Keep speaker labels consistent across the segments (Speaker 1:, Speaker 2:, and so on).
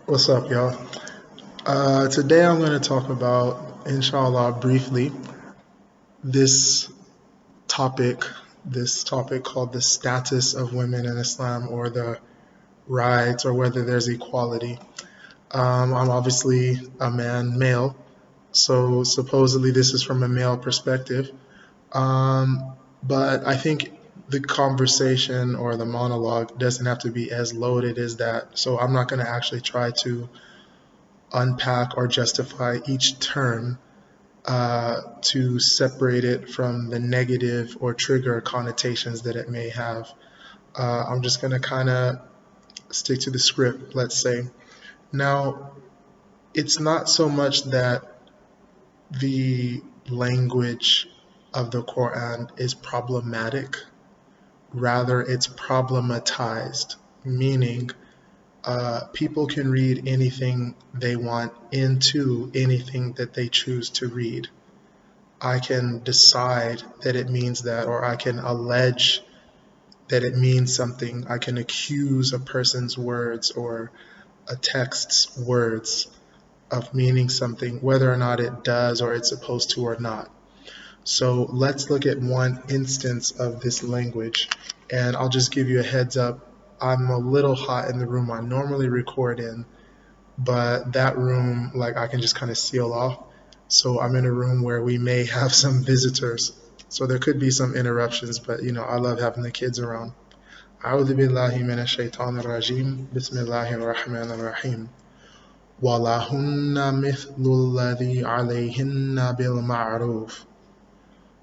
Speaker 1: What's up, y'all? Today I'm going to talk about, inshallah, briefly, this topic, this topic called the status of women in Islam or the rights or whether there's equality. I'm obviously a man, male, so supposedly this is from a male perspective. But I think the conversation or the monologue doesn't have to be as loaded as that. So I'm not going to actually try to unpack or justify each term to separate it from the negative or trigger connotations that it may have. I'm just going to kind of stick to the script, let's say. Now, it's not so much that the language of the Quran is problematic, rather, it's problematized, meaning people can read anything they want into anything that they choose to read. I can decide that it means that, or I can allege that it means something. I can accuse a person's words or a text's words of meaning something, whether or not it does or it's supposed to or not. So let's look at one instance of this language, and I'll just give you a heads up. I'm a little hot in the room I normally record in, but that room, like, I can just kind of seal off. So I'm in a room where we may have some visitors. So there could be some interruptions, but I love having the kids around. أعوذ بالله من الشيطان الرجيم بسم الله الرحمن الرحيم ولهن مثل الذي عليهن بالمعروف.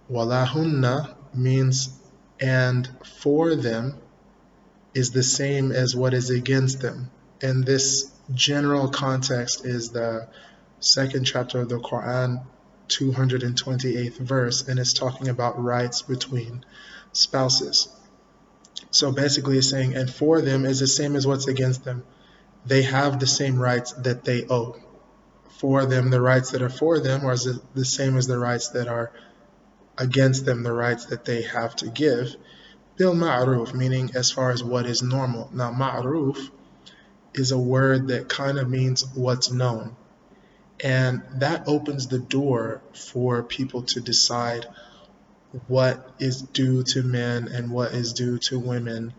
Speaker 1: ولهن means and for them is the same as what is against them. And this general context is the second chapter of the Quran, 228th verse, and it's talking about rights between spouses. So basically it's saying, and for them is the same as what's against them. They have the same rights that they owe. For them, the rights that are for them are the same as the rights that are against them, the rights that they have to give. Bil ma'ruf, meaning as far as what is normal. Now, ma'ruf is a word that kind of means what's known. And that opens the door for people to decide what is due to men and what is due to women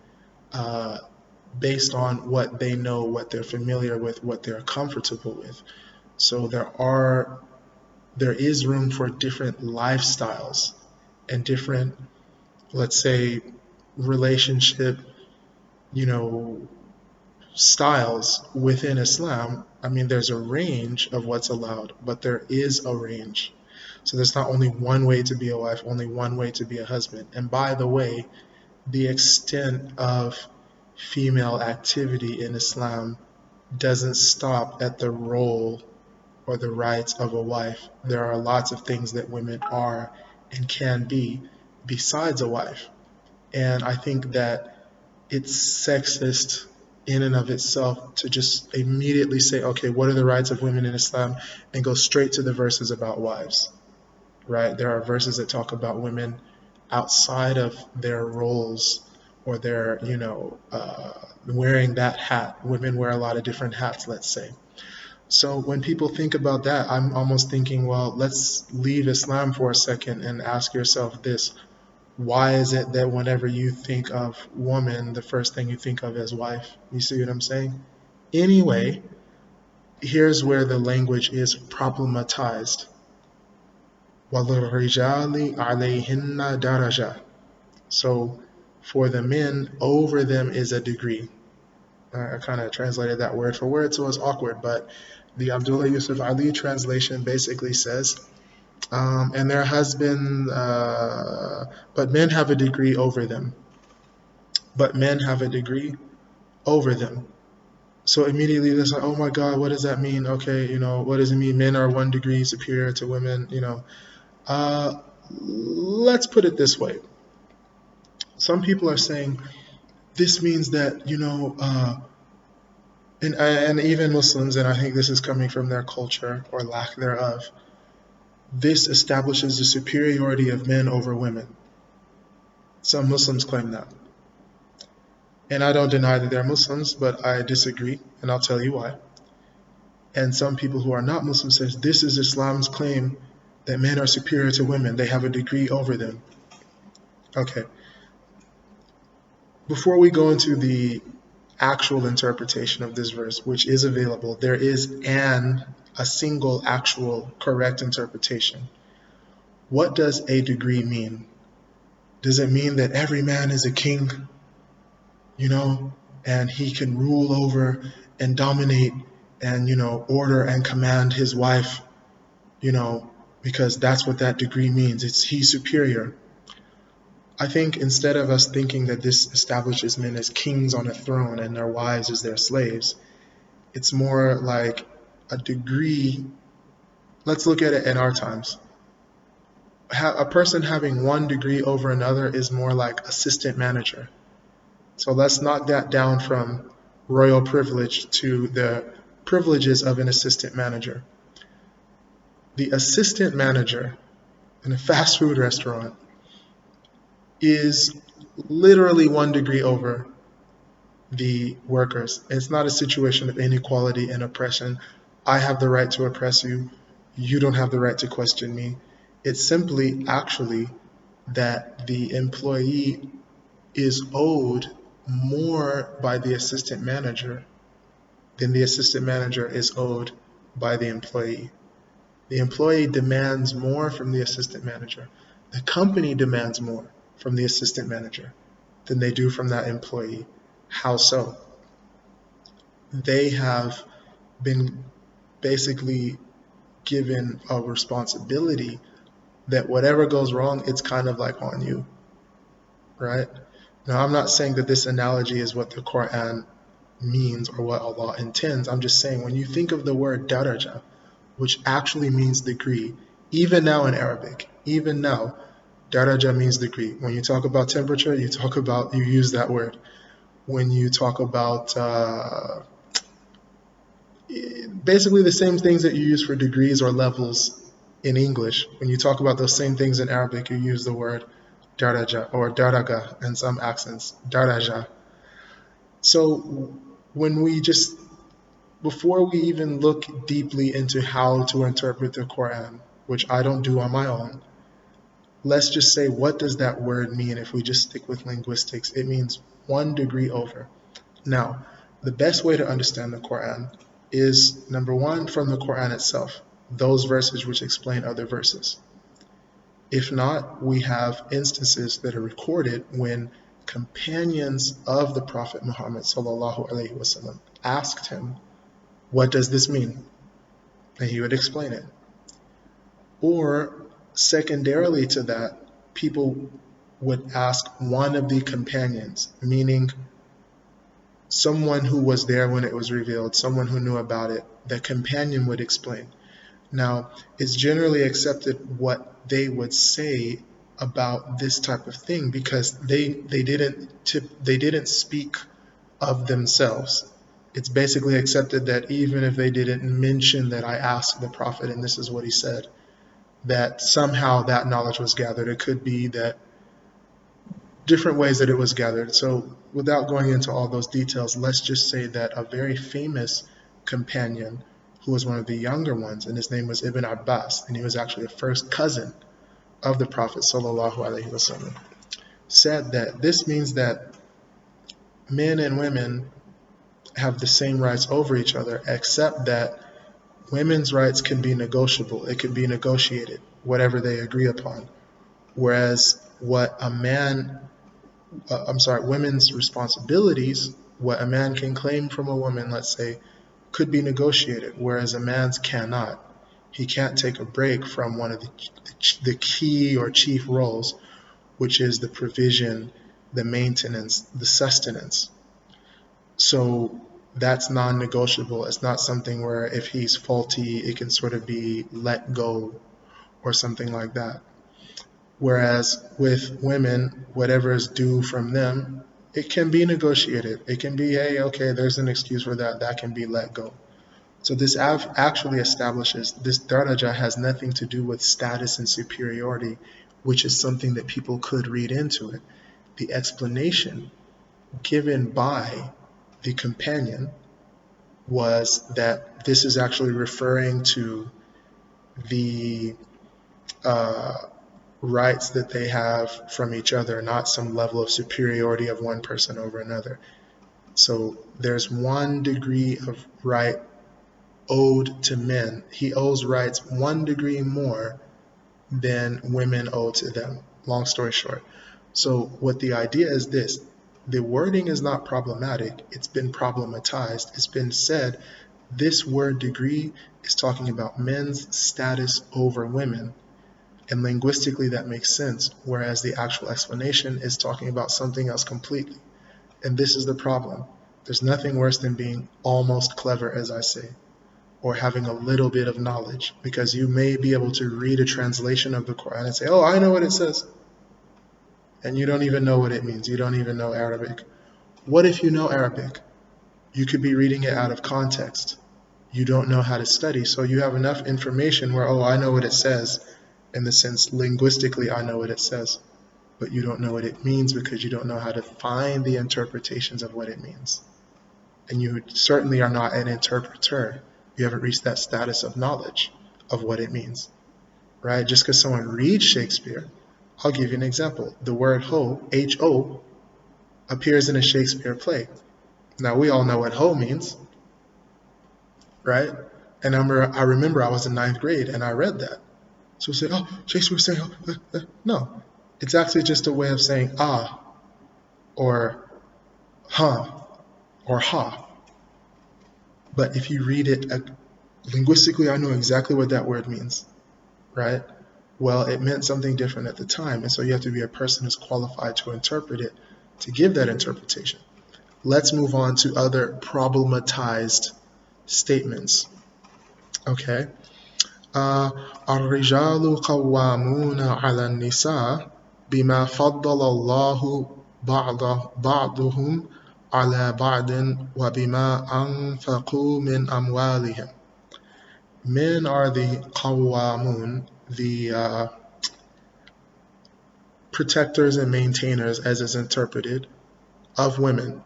Speaker 1: based on what they know, what they're familiar with, what they're comfortable with. So there is room for different lifestyles and different, let's say, relationship, styles within Islam. I mean, there's a range of what's allowed, but there is a range. So there's not only one way to be a wife, only one way to be a husband. And by the way, the extent of female activity in Islam doesn't stop at the role or the rights of a wife. There are lots of things that women are and can be besides a wife. And I think that it's sexist in and of itself to just immediately say, okay, what are the rights of women in Islam, and go straight to the verses about wives, right? There are verses that talk about women outside of their roles or their, wearing that hat. Women wear a lot of different hats, let's say. So when people think about that, I'm almost thinking, well, let's leave Islam for a second and ask yourself this. Why is it that whenever you think of woman, the first thing you think of is wife? You see what I'm saying? Anyway, here's where the language is problematized. وَلِلرِّجَالِ عَلَيْهِنَّ دَرَجَةٌ. So for the men, over them is a degree. I kind of translated that word for word, so it's awkward, but the Abdullah Yusuf Ali translation basically says, and there has been, but men have a degree over them. But men have a degree over them. So immediately it's like, oh my God, what does that mean? Okay, what does it mean? Men are 1 degree superior to women, Let's put it this way. Some people are saying this means that, and even Muslims, and I think this is coming from their culture or lack thereof, this establishes the superiority of men over women. Some Muslims claim that. And I don't deny that they're Muslims, but I disagree, and I'll tell you why. And some people who are not Muslim says this is Islam's claim that men are superior to women. They have a degree over them. Okay. Before we go into the actual interpretation of this verse, which is available, there is a single actual correct interpretation. What does a degree mean? Does it mean that every man is a king, and he can rule over and dominate and, order and command his wife, because that's what that degree means. He's superior. I think instead of us thinking that this establishes men as kings on a throne and their wives as their slaves, it's more like a degree. Let's look at it in our times. A person having one degree over another is more like assistant manager. So let's knock that down from royal privilege to the privileges of an assistant manager. The assistant manager in a fast food restaurant is literally one degree over the workers. It's not a situation of inequality and oppression. I have the right to oppress you. You don't have the right to question me. It's simply actually that the employee is owed more by the assistant manager than the assistant manager is owed by the employee. The employee demands more from the assistant manager. The company demands more from the assistant manager than they do from that employee. How so? They have been basically given a responsibility that whatever goes wrong, it's kind of like on you, right? Now, I'm not saying that this analogy is what the Quran means or what Allah intends. I'm just saying when you think of the word daraja, which actually means degree, even now in Arabic, even now, daraja means degree. When you talk about temperature, you use that word. When you talk about basically the same things that you use for degrees or levels in English, when you talk about those same things in Arabic, you use the word daraja or daraga in some accents, daraja. So before we even look deeply into how to interpret the Quran, which I don't do on my own, let's just say, what does that word mean? If we just stick with linguistics, it means one degree over. Now, the best way to understand the Quran is, number one, from the Quran itself, those verses which explain other verses. If not, we have instances that are recorded when companions of the Prophet Muhammad ﷺ asked him, what does this mean? And he would explain it. Or secondarily to that, people would ask one of the companions, meaning someone who was there when it was revealed, someone who knew about it. The companion would explain. Now, it's generally accepted what they would say about this type of thing because they didn't speak of themselves. It's basically accepted that even if they didn't mention that I asked the Prophet and this is what he said, that somehow that knowledge was gathered. It could be that different ways that it was gathered. So without going into all those details, let's just say that a very famous companion who was one of the younger ones, and his name was Ibn Abbas, and he was actually a first cousin of the Prophet ﷺ, said that this means that men and women have the same rights over each other, except that women's rights can be negotiable. It can be negotiated, whatever they agree upon. Whereas women's responsibilities, what a man can claim from a woman, let's say, could be negotiated, whereas a man's cannot. He can't take a break from one of the key or chief roles, which is the provision, the maintenance, the sustenance. So that's non-negotiable. It's not something where if he's faulty, it can sort of be let go or something like that. Whereas with women, whatever is due from them, it can be negotiated. It can be, hey, okay, there's an excuse for that. That can be let go. So this actually establishes this daraja has nothing to do with status and superiority, which is something that people could read into it. The explanation given by the companion was that this is actually referring to the rights that they have from each other, not some level of superiority of one person over another. So there's one degree of right owed to men. He owes rights 1 degree more than women owe to them. Long story short. So what the idea is this: the wording is not problematic. It's been problematized. It's been said this word degree is talking about men's status over women. And linguistically that makes sense, whereas the actual explanation is talking about something else completely. And this is the problem. There's nothing worse than being almost clever, as I say, or having a little bit of knowledge, because you may be able to read a translation of the Quran and say, oh, I know what it says. And you don't even know what it means. You don't even know Arabic. What if you know Arabic? You could be reading it out of context. You don't know how to study, so you have enough information where, oh, I know what it says, in the sense linguistically I know what it says, but you don't know what it means because you don't know how to find the interpretations of what it means. And you certainly are not an interpreter. You haven't reached that status of knowledge of what it means, right? Just because someone reads Shakespeare, I'll give you an example. The word ho, H-O, appears in a Shakespeare play. Now we all know what ho means, right? And I remember I was in 9th grade and I read that. So we say, oh, Shakespeare saying, no, it's actually just a way of saying ah, or huh, or ha. But if you read it linguistically, I know exactly what that word means, right? Well, it meant something different at the time, and so you have to be a person who's qualified to interpret it, to give that interpretation. Let's move on to other problematized statements. Okay. الرجال قوامون على النساء بما فضل الله بعضهم على بعض وبما أنفقوا من أموالهم. Men are the قوامون, the protectors and maintainers, as is interpreted, of women,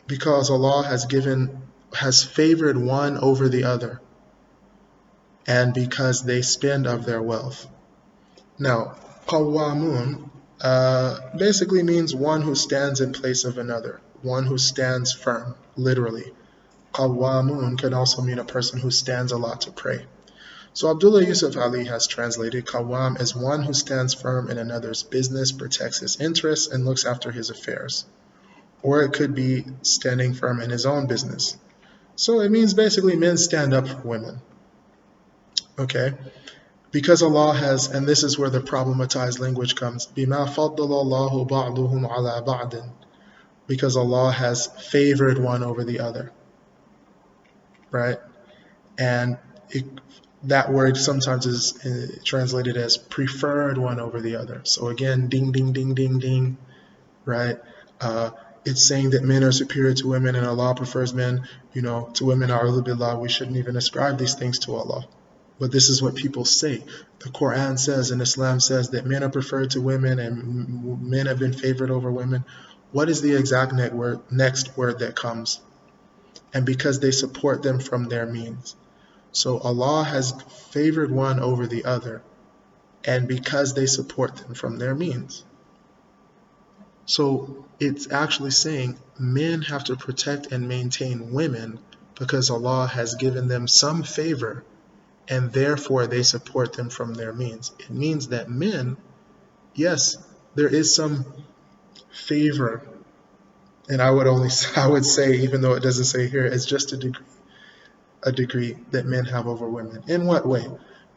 Speaker 1: because Allah has favored one over the other, and because they spend of their wealth. Now, qawamun basically means one who stands in place of another, one who stands firm, literally. Qawamun can also mean a person who stands a lot to pray. So Abdullah Yusuf Ali has translated qawam as one who stands firm in another's business, protects his interests, and looks after his affairs. Or it could be standing firm in his own business. So it means basically men stand up for women. Okay? Because Allah has, and this is where the problematized language comes, بِمَا فَضَّلَ اللَّهُ بَعْضُهُمْ عَلَى بَعْضٍ, because Allah has favored one over the other, right? And that word sometimes is translated as preferred one over the other. So again, ding, ding, ding, ding, ding, right? It's saying that men are superior to women and Allah prefers men, to women. A'udhu billah, we shouldn't even ascribe these things to Allah. But this is what people say. The Quran says and Islam says that men are preferred to women and men have been favored over women. What is the exact next word that comes? And because they support them from their means. So Allah has favored one over the other, and because they support them from their means. So it's actually saying men have to protect and maintain women because Allah has given them some favor, and therefore they support them from their means. It means that men, yes, there is some favor, and I would say, even though it doesn't say here, it's just a degree that men have over women. In what way?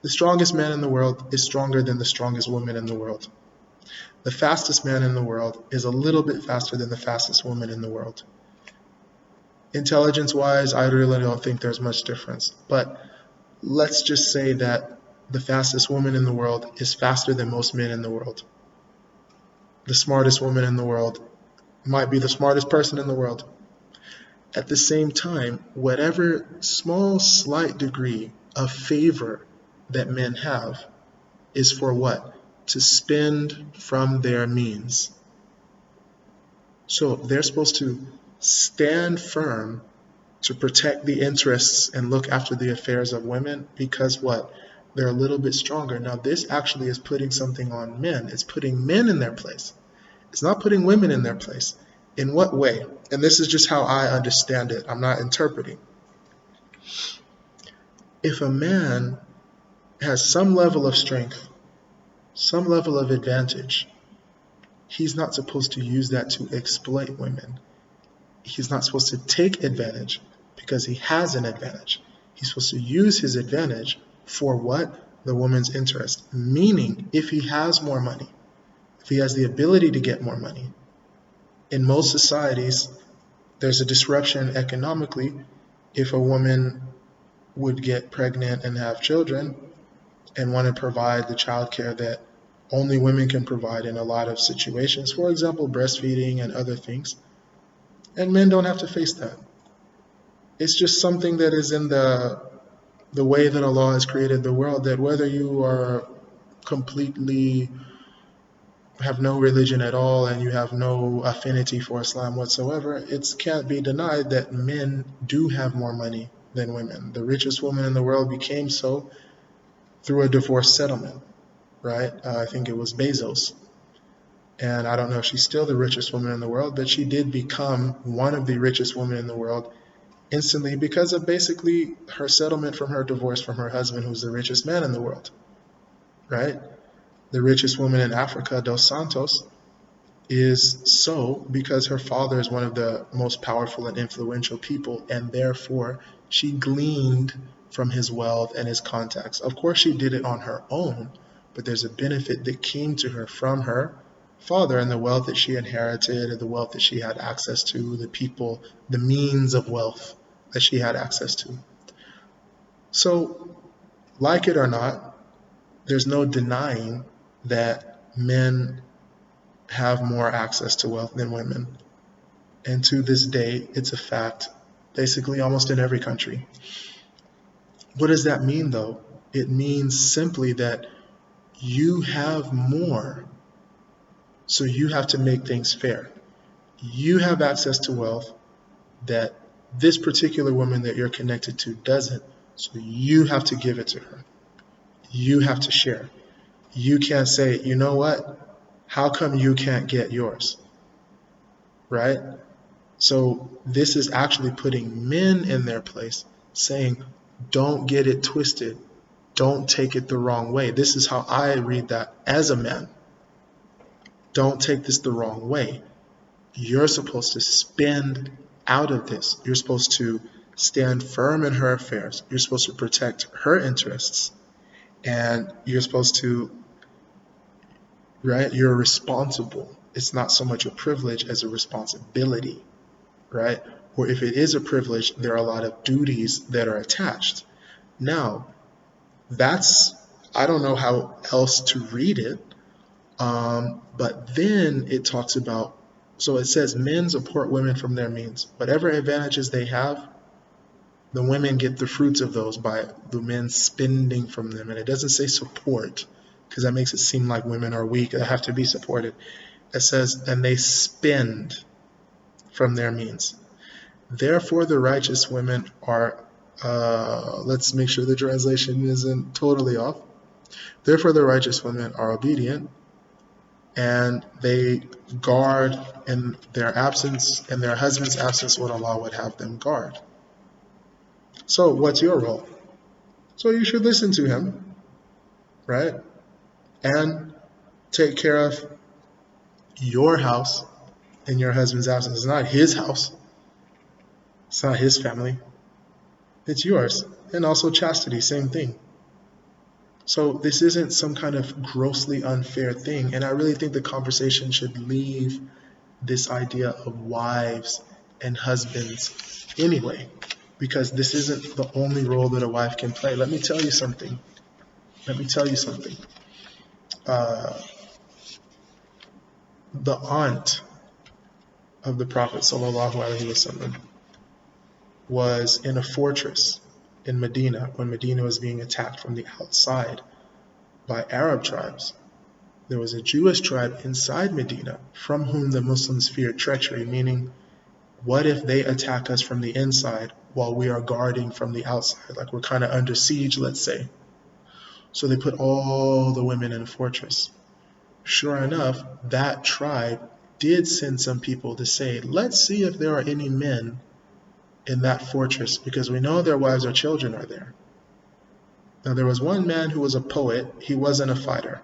Speaker 1: The strongest man in the world is stronger than the strongest woman in the world. The fastest man in the world is a little bit faster than the fastest woman in the world. Intelligence-wise, I really don't think there's much difference. But let's just say that the fastest woman in the world is faster than most men in the world. The smartest woman in the world might be the smartest person in the world. At the same time, whatever small, slight degree of favor that men have is for what? To spend from their means. So they're supposed to stand firm to protect the interests and look after the affairs of women because what? They're a little bit stronger. Now, this actually is putting something on men. It's putting men in their place. It's not putting women in their place. In what way? And this is just how I understand it. I'm not interpreting. If a man has some level of strength, some level of advantage, he's not supposed to use that to exploit women. He's not supposed to take advantage because he has an advantage. He's supposed to use his advantage for what? The woman's interest. Meaning, if he has more money, if he has the ability to get more money, in most societies, there's a disruption economically if a woman would get pregnant and have children and want to provide the childcare that only women can provide in a lot of situations, for example, breastfeeding and other things. And men don't have to face that. It's just something that is in the way that Allah has created the world, that whether you are completely have no religion at all and you have no affinity for Islam whatsoever, it can't be denied that men do have more money than women. The richest woman in the world became so through a divorce settlement, right? I think it was Bezos. And I don't know if she's still the richest woman in the world, but she did become one of the richest women in the world instantly because of basically her settlement from her divorce from her husband, who's the richest man in the world, right? The richest woman in Africa, Dos Santos, is so because her father is one of the most powerful and influential people, and therefore she gleaned from his wealth and his contacts. Of course, she did it on her own, but there's a benefit that came to her from her father and the wealth that she inherited and the wealth that she had access to, the people, the means of wealth that she had access to. So, like it or not, there's no denying that men have more access to wealth than women. And to this day, it's a fact, basically almost in every country. What does that mean, though? It means simply that you have more, so you have to make things fair. You have access to wealth that this particular woman that you're connected to doesn't, so you have to give it to her. You have to share. You can't say, you know what? How come you can't get yours? Right? So this is actually putting men in their place, saying, don't get it twisted. Don't take it the wrong way. This is how I read that as a man. Don't take this the wrong way. You're supposed to spend out of this. You're supposed to stand firm in her affairs. You're supposed to protect her interests. And you're supposed to, right? You're responsible. It's not so much a privilege as a responsibility, right? Or if it is a privilege, there are a lot of duties that are attached. Now, I don't know how else to read it, but then it talks about, so it says men support women from their means. Whatever advantages they have, the women get the fruits of those by the men spending from them. And it doesn't say support, because that makes it seem like women are weak, they have to be supported. It says, and they spend from their means. Therefore, the righteous women are, let's make sure the translation isn't totally off. Therefore, the righteous women are obedient, and they guard in their absence, in their husband's absence, what Allah would have them guard. So, what's your role? So you should listen to him, right? And take care of your house in your husband's absence. It's not his house. It's not his family. It's yours. And also chastity, same thing. So this isn't some kind of grossly unfair thing. And I really think the conversation should leave this idea of wives and husbands anyway, because this isn't the only role that a wife can play. Let me tell you something. The aunt of the Prophet ﷺ was in a fortress in Medina when Medina was being attacked from the outside by Arab tribes. There was a Jewish tribe inside Medina from whom the Muslims feared treachery, meaning, what if they attack us from the inside? while we are guarding from the outside, like we're kind of under siege, let's say. So they put all the women in a fortress. Sure enough, that tribe did send some people to say, let's see if there are any men in that fortress, because we know their wives or children are there. Now, there was one man who was a poet. He wasn't a fighter.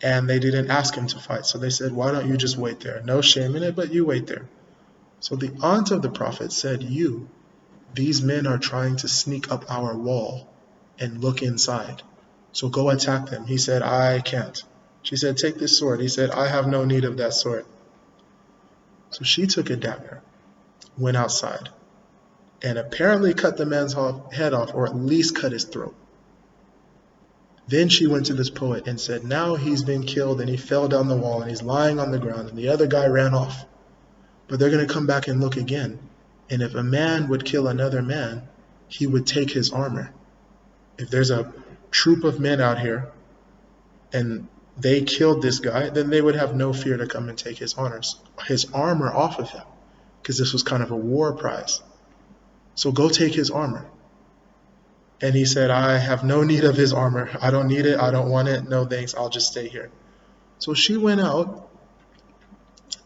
Speaker 1: And they didn't ask him to fight. So they said, why don't you just wait there? No shame in it, but you wait there. So the aunt of the prophet said, these men are trying to sneak up our wall and look inside. So go attack them. He said, I can't. She said, take this sword. He said, I have no need of that sword. So she took a dagger, went outside, and apparently cut the man's head off, or at least cut his throat. Then she went to this poet and said, now he's been killed and he fell down the wall and he's lying on the ground and the other guy ran off. But they're going to come back and look again. And if a man would kill another man, he would take his armor. If there's a troop of men out here and they killed this guy, then they would have no fear to come and take his armor off of him, because this was kind of a war prize. So go take his armor. And he said, I have no need of his armor. I don't need it. I don't want it. No thanks. I'll just stay here. So she went out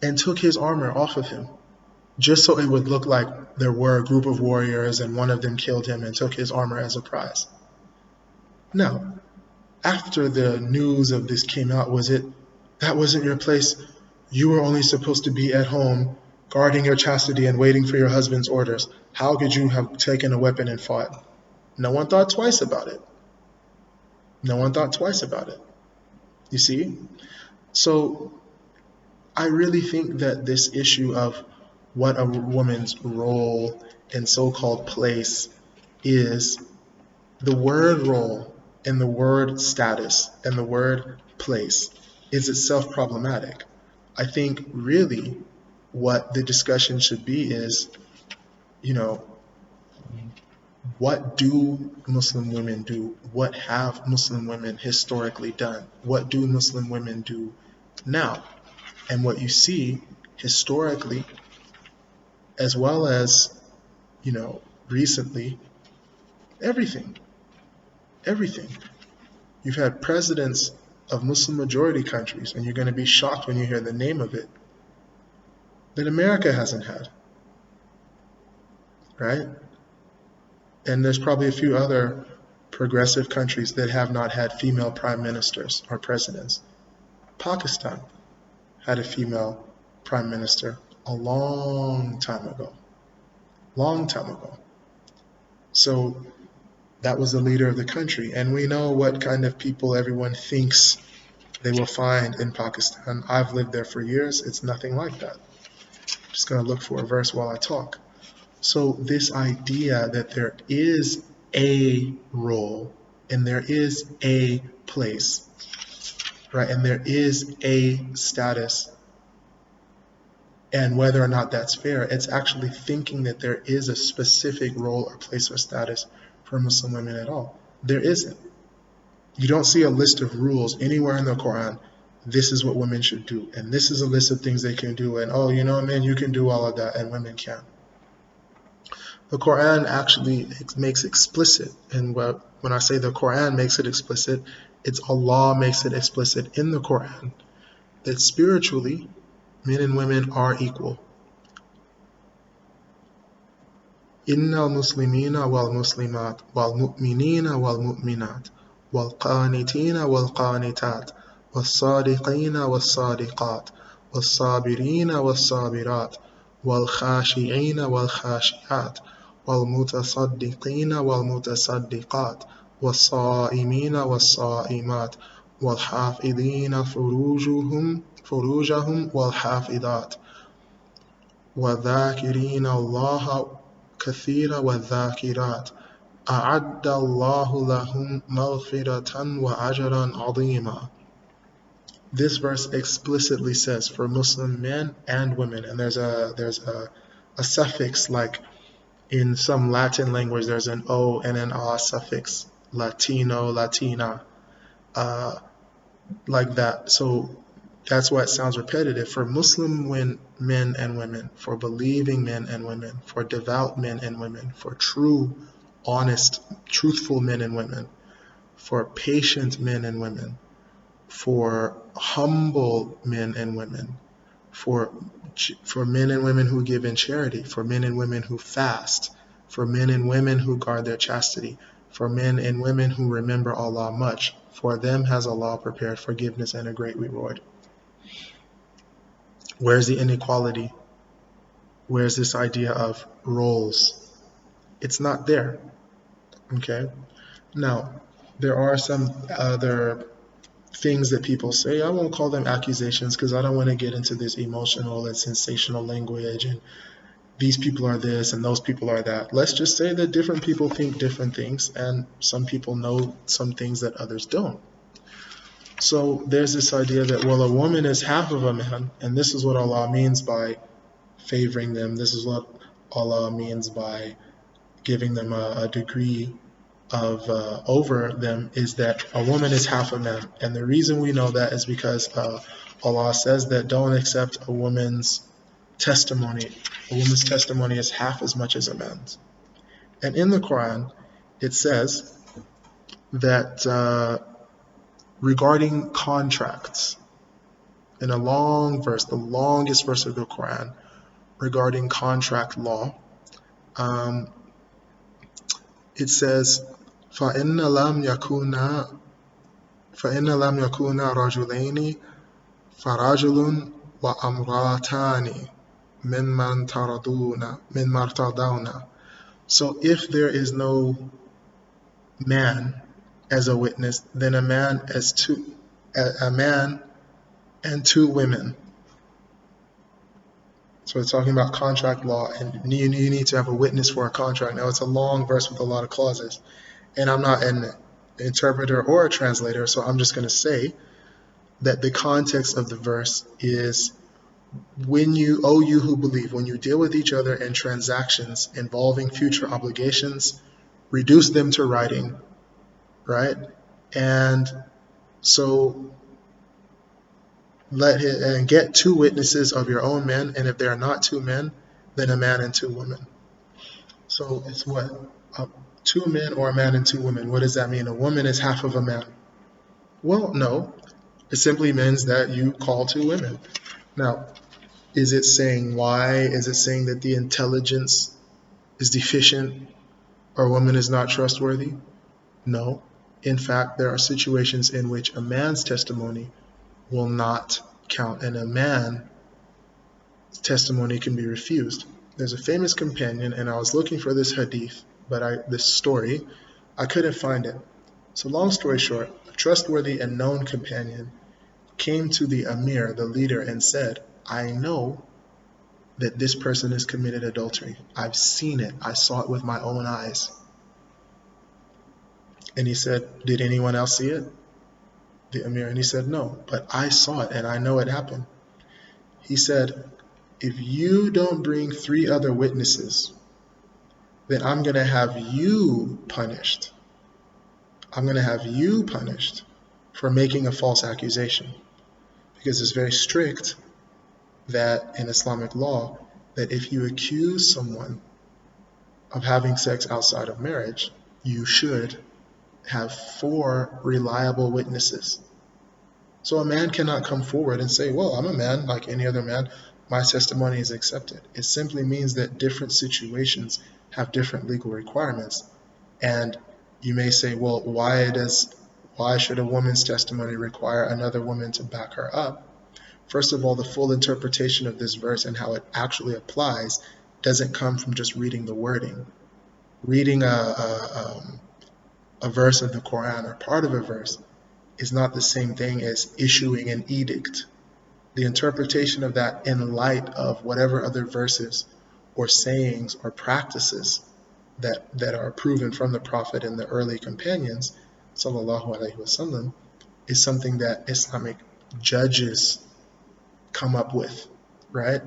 Speaker 1: and took his armor off of him, just so it would look like there were a group of warriors and one of them killed him and took his armor as a prize. Now, after the news of this came out, that wasn't your place? You were only supposed to be at home guarding your chastity and waiting for your husband's orders. How could you have taken a weapon and fought? No one thought twice about it. No one thought twice about it. You see? So I really think that this issue of what a woman's role and so-called place is, the word role and the word status and the word place is itself problematic. I think really what the discussion should be is, what do Muslim women do? What have Muslim women historically done? What do Muslim women do now? And what you see historically, as well as, recently, everything. You've had presidents of Muslim majority countries, and you're going to be shocked when you hear the name of it, that America hasn't had. Right? And there's probably a few other progressive countries that have not had female prime ministers or presidents. Pakistan had a female prime minister a long time ago. So that was the leader of the country. And we know what kind of people everyone thinks they will find in Pakistan. I've lived there for years. It's nothing like that. I'm just going to look for a verse while I talk. So this idea that there is a role and there is a place, right? And there is a status, and whether or not that's fair, it's actually thinking that there is a specific role or place or status for Muslim women at all. There isn't. You don't see a list of rules anywhere in the Quran. This is what women should do, and this is a list of things they can do, and men, you can do all of that, and women can't. The Quran actually makes explicit, and when I say the Quran makes it explicit, it's Allah makes it explicit in the Quran, that spiritually, men and women are equal. إِنَّ الْمُسْلِمِينَ وَالْمُسْلِمَاتِ وَالْمُؤْمِنِينَ وَالْمُؤْمِنَاتِ وَالْقَانِتِينَ وَالْقَانِتَاتِ وَالصَّادِقِينَ وَالصَّادِقَاتِ وَالصَّابِرِينَ وَالصَّابِرَاتِ وَالْخَاشِعِينَ وَالْخَاشِعَاتِ وَالْمُتَصَدِّقِينَ وَالْمُتَصَدِّقَاتِ وَالصَّائِمِينَ وَالصَّائِمَاتِ وَالْحَافِظِينَ فُرُوجَهُمْ وَالْحَافِظَاتِ وَذَاكِرِينَ اللَّهَ كَثِيرًا وَالذَّاكِرَاتِ أَعَدَّ اللَّهُ لَهُمْ مَغْفِرَةً وَأَجْرًا عَظِيمًا. This verse explicitly says for Muslim men and women, and there's a suffix, like in some Latin language there's an O and an A suffix, Latino, Latina, like that. So That's why it sounds repetitive. For Muslim men and women, for believing men and women, for devout men and women, for true, honest, truthful men and women, for patient men and women, for humble men and women, for men and women who give in charity, for men and women who fast, for men and women who guard their chastity, for men and women who remember Allah much. For them has Allah prepared forgiveness and a great reward. Where's the inequality? Where's this idea of roles? It's not there. Okay? Now, there are some other things that people say. I won't call them accusations because I don't want to get into this emotional and sensational language and these people are this and those people are that. Let's just say that different people think different things and some people know some things that others don't. So there's this idea that, well, a woman is half of a man, and this is what Allah means by favoring them. This is what Allah means by giving them a degree of over them, is that a woman is half a man. And the reason we know that is because Allah says that don't accept a woman's testimony. A woman's testimony is half as much as a man's. And in the Quran, it says that regarding contracts, in a long verse, the longest verse of the Quran, regarding contract law, it says, فَإِنَّ لَمْ يَكُونَا رَجُلَيْنِ فَرَجُلٌ وَأَمْرَاتَانِ مِمَّنْ تَرْضَوْنَ. So if there is no man as a witness, then a man and two women. So it's talking about contract law, and you need to have a witness for a contract. Now, it's a long verse with a lot of clauses, and I'm not an interpreter or a translator, so I'm just going to say that the context of the verse is, when you who believe, when you deal with each other in transactions involving future obligations, reduce them to writing, right? And so get two witnesses of your own men, and if there are not two men, then a man and two women. So it's what? Two men or a man and two women. What does that mean? A woman is half of a man. Well, no. It simply means that you call two women. Now, is it saying why? Is it saying that the intelligence is deficient or a woman is not trustworthy? No. In fact, there are situations in which a man's testimony will not count, and a man's testimony can be refused. There's a famous companion, and I was looking for this hadith, this story, I couldn't find it. So long story short, a trustworthy and known companion came to the Amir, the leader, and said, I know that this person has committed adultery. I've seen it. I saw it with my own eyes. And he said, did anyone else see it? The Amir, and he said, no, but I saw it and I know it happened. He said, if you don't bring 3 other witnesses, then I'm going to have you punished. I'm going to have you punished for making a false accusation. Because it's very strict that in Islamic law, that if you accuse someone of having sex outside of marriage, you should have 4 reliable witnesses. So a man cannot come forward and say, well, I'm a man like any other man, my testimony is accepted. It simply means that different situations have different legal requirements. And you may say, well, why should a woman's testimony require another woman to back her up? First of all, the full interpretation of this verse and how it actually applies doesn't come from just reading the wording. Reading a verse of the Quran or part of a verse is not the same thing as issuing an edict. The interpretation of that in light of whatever other verses or sayings or practices that are proven from the Prophet and the early companions, sallallahu alaihi wasallam, is something that Islamic judges come up with, right?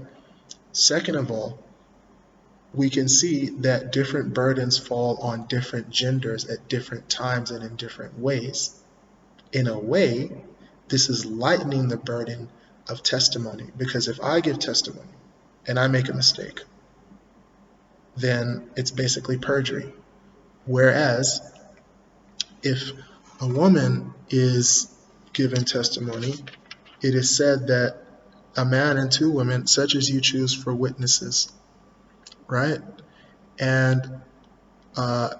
Speaker 1: Second of all, we can see that different burdens fall on different genders at different times and in different ways. In a way, this is lightening the burden of testimony. Because if I give testimony and I make a mistake, then it's basically perjury. Whereas if a woman is given testimony, it is said that a man and two women, such as you choose for witnesses, right? And the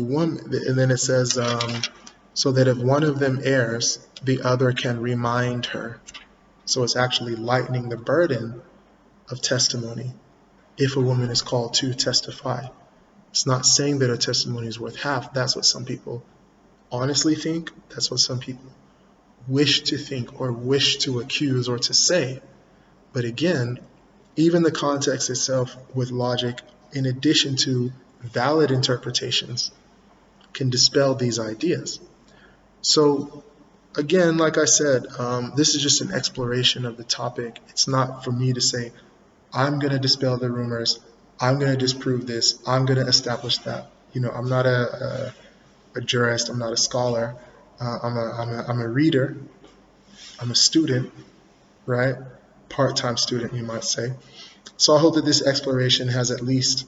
Speaker 1: woman, and then it says, so that if one of them errs, the other can remind her. So it's actually lightening the burden of testimony if a woman is called to testify. It's not saying that her testimony is worth half. That's what some people honestly think. That's what some people wish to think or wish to accuse or to say. But again, even the context itself with logic, in addition to valid interpretations, can dispel these ideas. So again, like I said, this is just an exploration of the topic. It's not for me to say, I'm going to dispel the rumors, I'm going to disprove this, I'm going to establish that. I'm not a jurist, I'm not a scholar, I'm a reader, I'm a student, right? Part-time student, you might say. So I hope that this exploration has at least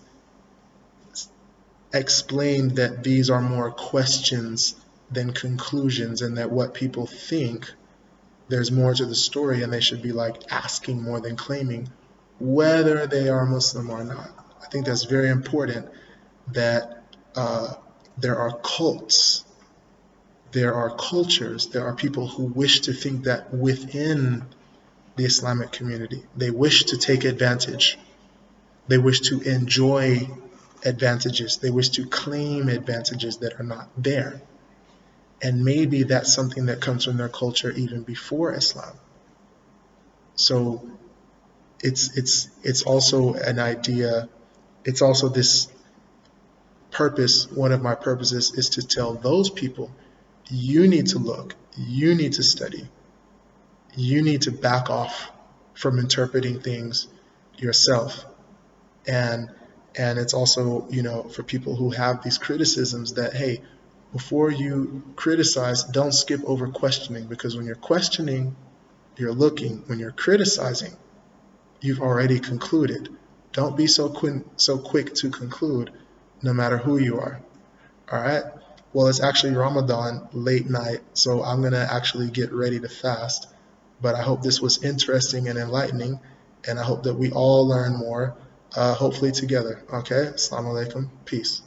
Speaker 1: explained that these are more questions than conclusions, and that what people think, there's more to the story, and they should be like asking more than claiming, whether they are Muslim or not. I think that's very important, that there are cults, there are cultures, there are people who wish to think that within the Islamic community, they wish to take advantage, they wish to enjoy advantages, they wish to claim advantages that are not there. And maybe that's something that comes from their culture even before Islam. So it's also an idea, it's also this purpose. One of my purposes is to tell those people, you need to look, you need to study, you need to back off from interpreting things yourself. And it's also, for people who have these criticisms, that, hey, before you criticize, don't skip over questioning, because when you're questioning, you're looking. When you're criticizing, you've already concluded. Don't be so quick to conclude, no matter who you are. All right? Well, it's actually Ramadan, late night, so I'm going to actually get ready to fast. But I hope this was interesting and enlightening, and I hope that we all learn more, hopefully together. Okay? Assalamu alaikum. Peace.